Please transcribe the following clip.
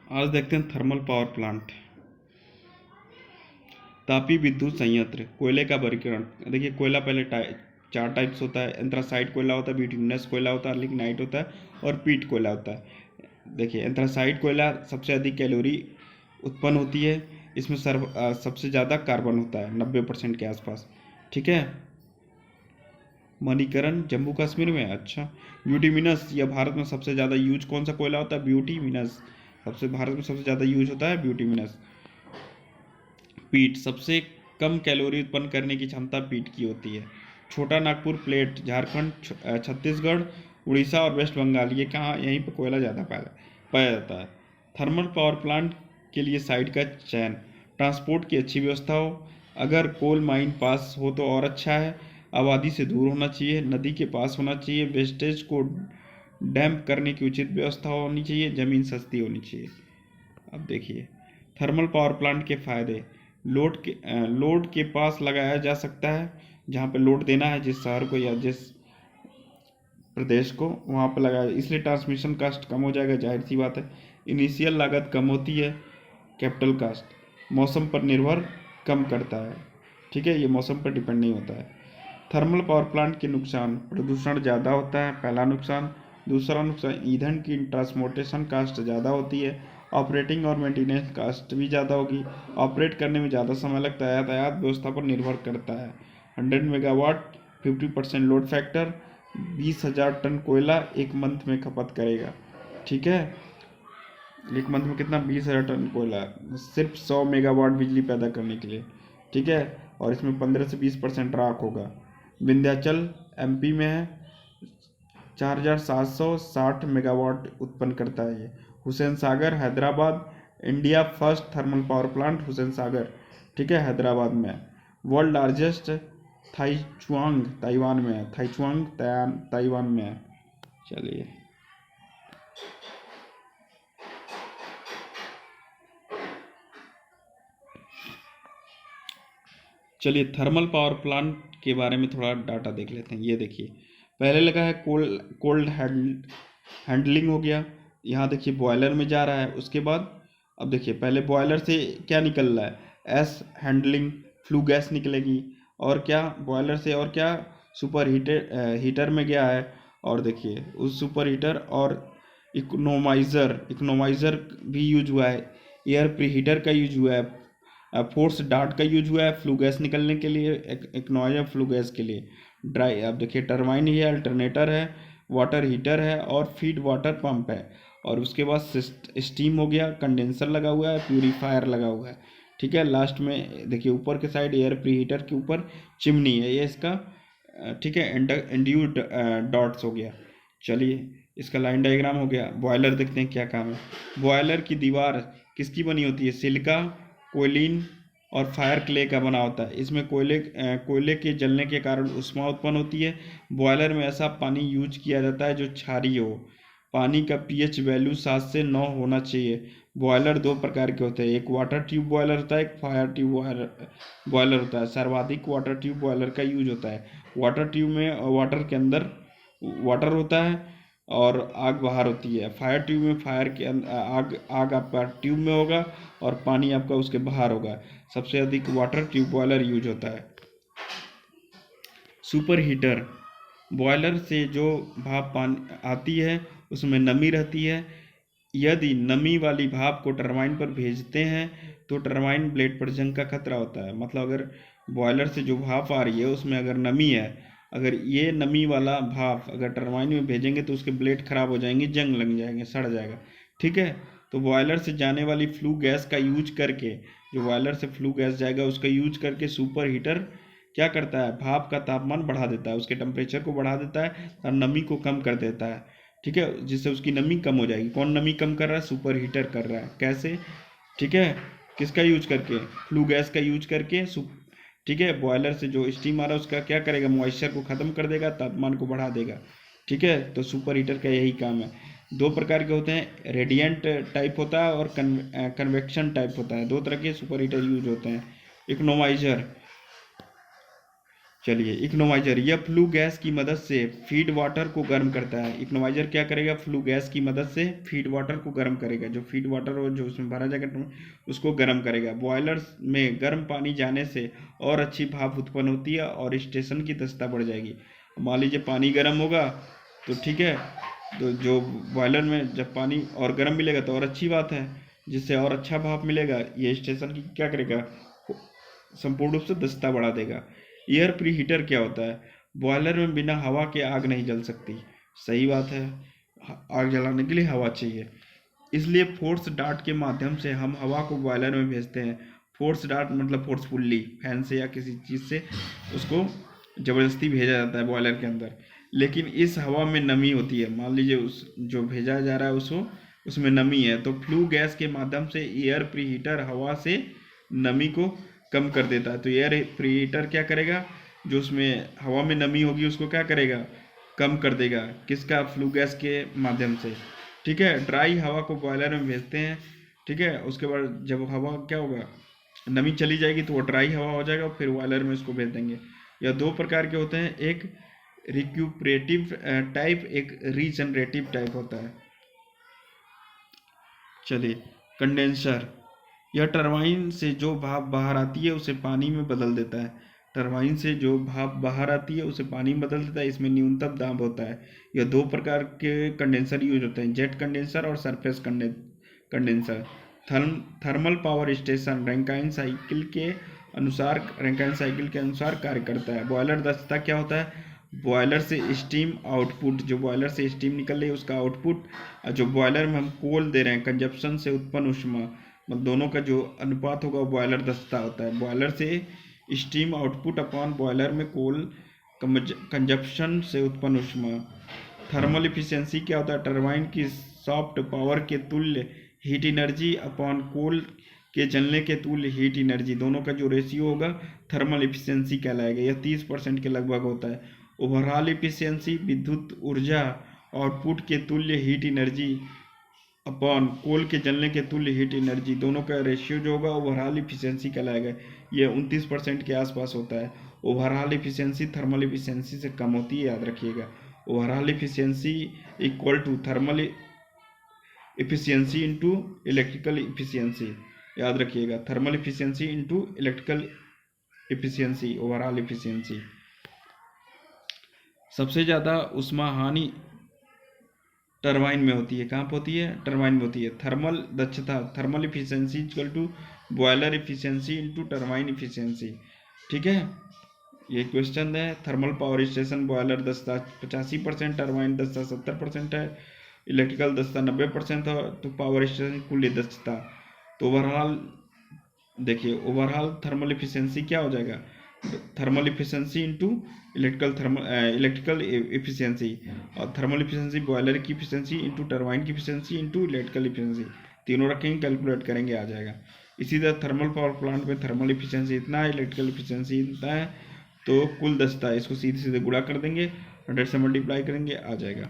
आज देखते हैं थर्मल पावर प्लांट। तापीय विद्युत संयंत्र, कोयले का वर्गीकरण। देखिए कोयला पहले चार टाइप्स होता है। एंथ्रासाइट कोयला होता है, बिटुमिनस कोयला होता है, लिग्नाइट होता है और पीट कोयला होता है। देखिए एंथ्रासाइट कोयला सबसे अधिक कैलोरी उत्पन्न होती है। इसमें सबसे ज़्यादा कार्बन होता है 90% के आसपास। ठीक है। मणिकरण जम्मू कश्मीर में। अच्छा। ब्यूटीमिनस, यह भारत में सबसे ज़्यादा यूज कौन सा कोयला होता है? ब्यूटीमिनस। भारत में सबसे ज़्यादा यूज होता है ब्यूटीमिनस। पीट, सबसे कम कैलोरी उत्पन्न करने की क्षमता पीट की होती है। छोटा नागपुर प्लेट, झारखंड, छत्तीसगढ़, उड़ीसा और वेस्ट बंगाल, ये कहाँ, यहीं पर कोयला ज़्यादा पाया जाता है। थर्मल पावर प्लांट के लिए साइट का चयन। ट्रांसपोर्ट की अच्छी व्यवस्था हो, अगर कोल माइन पास हो तो और अच्छा है। आबादी से दूर होना चाहिए, नदी के पास होना चाहिए, वेस्टेज को डैम्प करने की उचित व्यवस्था होनी चाहिए, ज़मीन सस्ती होनी चाहिए। अब देखिए थर्मल पावर प्लांट के फायदे। लोड के पास लगाया जा सकता है, जहाँ पे लोड देना है, जिस शहर को या जिस प्रदेश को, वहाँ पर लगाया, इसलिए ट्रांसमिशन कास्ट कम हो जाएगा, जाहिर सी बात है। इनिशियल लागत कम होती है, कैपिटल कास्ट। मौसम पर निर्भर कम करता है। ठीक है, ये मौसम पर डिपेंड नहीं होता है। थर्मल पावर प्लांट के नुकसान। प्रदूषण ज़्यादा होता है, पहला नुकसान। दूसरा नुकसान, ईंधन की ट्रांसपोर्टेशन कास्ट ज़्यादा होती है। ऑपरेटिंग और मेंटेनेंस कास्ट भी ज़्यादा होगी। ऑपरेट करने में ज़्यादा समय लगता है। यातायात व्यवस्था पर निर्भर करता है। 100 मेगावाट, 50% लोड फैक्टर, 20,000 टन कोयला एक मंथ में खपत करेगा। ठीक है, एक मंथ में कितना? 20,000 टन कोयला, सिर्फ 100 मेगावाट बिजली पैदा करने के लिए। ठीक है, और इसमें 15 से 20% राख होगा। विंध्याचल एमपी में है, 4,760 मेगावाट उत्पन्न करता है ये। Hussain Sagar Hyderabad, India first thermal power plant Hussain Sagar. ठीक है, हैदराबाद में। वर्ल्ड लार्जेस्ट थाईचुआंग, ताइवान में है। थाईचुआंग ताइवान में है। चलिए चलिए थर्मल पावर प्लांट के बारे में थोड़ा डाटा देख लेते हैं। ये देखिए पहले लगा है कोल्ड हैंडलिंग हो गया। यहाँ देखिए बॉयलर में जा रहा है। उसके बाद अब देखिए पहले बॉयलर से क्या निकल रहा है? एस हैंडलिंग, फ्लू गैस निकलेगी। और क्या बॉयलर से, और क्या सुपर हीटर में गया है। और देखिए उस सुपर हीटर और इकोनोमाइज़र भी यूज हुआ है। एयर प्री हीटर का यूज हुआ है। फोर्स डार्ट का यूज हुआ है फ्लू गैस निकलने के लिए, एक नॉइजर फ्लू गैस के लिए। ड्राई, अब देखिए टरबाइन ही है, अल्टरनेटर है, वाटर हीटर है और फीड वाटर पंप है। और उसके बाद स्टीम हो गया, कंडेंसर लगा हुआ है, प्यूरीफायर लगा हुआ है। ठीक है, लास्ट में देखिए ऊपर के साइड एयर प्री हीटर के ऊपर चिमनी है, ये इसका ठीक है इंड्यूड डॉट्स हो गया। चलिए इसका लाइन डायग्राम हो गया। बॉयलर देखते हैं क्या काम है। बॉयलर की दीवार किसकी बनी होती है? सिलिका, कोयलिन और फायर क्ले का बना होता है। इसमें कोयले के जलने के कारण ऊष्मा उत्पन्न होती है। बॉयलर में ऐसा पानी यूज किया जाता है जो क्षारीय हो। पानी का पीएच वैल्यू 7 से 9 होना चाहिए। बॉयलर दो प्रकार के होते हैं, एक वाटर ट्यूब बॉयलर होता है, एक फायर ट्यूब बॉयलर होता है। सर्वाधिक वाटर ट्यूब बॉयलर का यूज होता है। वाटर ट्यूब में वाटर के अंदर वाटर होता है और आग बाहर होती है। फायर ट्यूब में फायर के आग आपका ट्यूब में होगा और पानी आपका उसके बाहर होगा। सबसे अधिक वाटर ट्यूब बॉयलर यूज होता है। सुपर हीटर, बॉयलर से जो भाप पानी आती है उसमें नमी रहती है। यदि नमी वाली भाप को टरबाइन पर भेजते हैं तो टरबाइन ब्लेड पर जंग का खतरा होता है। मतलब अगर बॉयलर से जो भाप आ रही है उसमें अगर नमी है, अगर ये नमी वाला भाप अगर टरबाइन में भेजेंगे तो उसके ब्लेड खराब हो जाएंगे, जंग लग जाएंगे, सड़ जाएगा। ठीक है, तो बॉयलर से जाने वाली फ्लू गैस का यूज करके, जो बॉयलर से फ्लू गैस जाएगा उसका यूज करके सुपर हीटर क्या करता है? भाप का तापमान बढ़ा देता है, उसके टेम्परेचर को बढ़ा देता है और नमी को कम कर देता है। ठीक है, जिससे उसकी नमी कम हो जाएगी। कौन नमी कम कर रहा है? सुपर हीटर कर रहा है। कैसे? ठीक है, किसका यूज करके? फ्लू गैस का यूज करके। ठीक है, बॉयलर से जो स्टीम आ रहा है उसका क्या करेगा? मॉइस्चर को ख़त्म कर देगा, तापमान को बढ़ा देगा। ठीक है, तो सुपर हीटर का यही काम है। दो प्रकार के होते हैं, रेडिएंट टाइप होता है और कन्वेक्शन टाइप होता है। दो तरह के सुपर हीटर यूज होते हैं। इकोनोमाइजर, चलिए, इकोनोमाइजर यह फ्लू गैस की मदद से फीड वाटर को गर्म करता है। इकोनोमाइजर क्या करेगा? फ्लू गैस की मदद से फीड वाटर को गर्म करेगा। जो फीड वाटर हो जो उसमें भरा जाएगा उसको गर्म करेगा। बॉयलर्स में गर्म पानी जाने से और अच्छी भाप उत्पन्न होती है और स्टेशन की दक्षता बढ़ जाएगी। मान लीजिए पानी गर्म होगा तो ठीक है, तो जो बॉयलर में जब पानी और गर्म मिलेगा तो और अच्छी बात है, जिससे और अच्छा भाप मिलेगा। ये स्टेशन की क्या करेगा? संपूर्ण रूप से दक्षता बढ़ा देगा। एयर प्री हीटर क्या होता है? बॉयलर में बिना हवा के आग नहीं जल सकती। सही बात है, आग जलाने के लिए हवा चाहिए, इसलिए फोर्स डार्ट के माध्यम से हम हवा को बॉयलर में भेजते हैं। फोर्स डार्ट मतलब फोर्सफुल्ली फैन से या किसी चीज़ से उसको ज़बरदस्ती भेजा जाता है बॉयलर के अंदर। लेकिन इस हवा में नमी होती है। मान लीजिए उस जो भेजा जा रहा है उसको उसमें नमी है, तो फ्लू गैस के माध्यम से एयर प्रीहीटर हवा से नमी को कम कर देता है। तो एयर प्रीहीटर क्या करेगा? जो उसमें हवा में नमी होगी उसको क्या करेगा? कम कर देगा। किसका? फ्लू गैस के माध्यम से। ठीक है, ड्राई हवा को बॉयलर में भेजते हैं। ठीक है, उसके बाद जब हवा क्या होगा, नमी चली जाएगी तो वो ड्राई हवा हो जाएगा, फिर बॉयलर में उसको भेज देंगे। यह दो प्रकार के होते हैं, एक रिक्यूपरेटिव टाइप, एक रीजनरेटिव टाइप होता है। चलिए, कंडेंसर यह टरबाइन से जो भाप बाहर आती है उसे पानी में बदल देता है। टरबाइन से जो भाप बाहर आती है उसे पानी में बदल देता है। इसमें न्यूनतम दाब होता है। यह दो प्रकार के कंडेंसर यूज होते हैं, जेट कंडेंसर और surface condenser. Thermal power station Rankine cycle के अनुसार कार्य करता है। बॉयलर दक्षता क्या होता है? बॉयलर से स्टीम आउटपुट, जो बॉयलर से स्टीम निकल रही है उसका आउटपुट, और जो बॉयलर में हम कोल दे रहे हैं कंजप्शन से उत्पन्न ऊष्मा, मतलब दोनों का जो अनुपात होगा वो बॉयलर दक्षता होता है। बॉयलर से स्टीम आउटपुट अपॉन बॉयलर में कोल कंजप्शन से उत्पन्न ऊष्मा। थर्मल इफिशियंसी क्या होता है? टरबाइन की सॉफ्ट पावर के तुल्य हीट एनर्जी अपॉन कोल के जलने के तुल्य हीट एनर्जी, दोनों का जो रेशियो होगा थर्मल इफिशियंसी कहलाएगा। यह 30% के लगभग होता है। ओवरऑल इफिशियंसी विद्युत ऊर्जा आउटपुट के तुल्य हीट एनर्जी अपॉन कोल के जलने के तुल्य हीट एनर्जी, दोनों का रेशियो जो होगा ओवरऑल इफिशियंसी कहलाएगा। ये 29% के आसपास होता है। ओवरऑल इफिशियंसी थर्मल इफिशियंसी से कम होती है, याद रखिएगा। Overall efficiency equal to thermal efficiency into electrical efficiency, याद रखिएगा। Thermal efficiency into electrical efficiency, overall efficiency. सबसे ज़्यादा ऊष्मा हानि टरबाइन में होती है। कहाँ पर होती है? टरबाइन में होती है। थर्मल दक्षता thermal efficiency equal to boiler efficiency into turbine efficiency. ठीक है, ये क्वेश्चन है। थर्मल पावर स्टेशन बॉयलर दक्षता 85%, टरबाइन दक्षता 70% है, इलेक्ट्रिकल दक्षता 90% है। तो पावर स्टेशन कुल दक्षता, तो ओवरऑल देखिए, ओवरऑल थर्मल इफिशियंसी क्या हो जाएगा? Thermal efficiency into electrical efficiency, और थर्मल इफिशियंसी बॉयलर की इफिशियंसी इंटू टरबाइन की इफिशियंसी इंटू इलेक्ट्रिकल इफिशियंसी, तीनों रखेंगे, कैलकुलेट करेंगे, आ जाएगा। इसी तरह थर्मल पावर प्लांट में थर्मल इफिशियंसी इतना है, इलेक्ट्रिकल इफिशियंसी इतना है, तो कुल दक्षता इसको सीधे सीधे गुणा कर देंगे, 100 से मल्टीप्लाई करेंगे, आ जाएगा।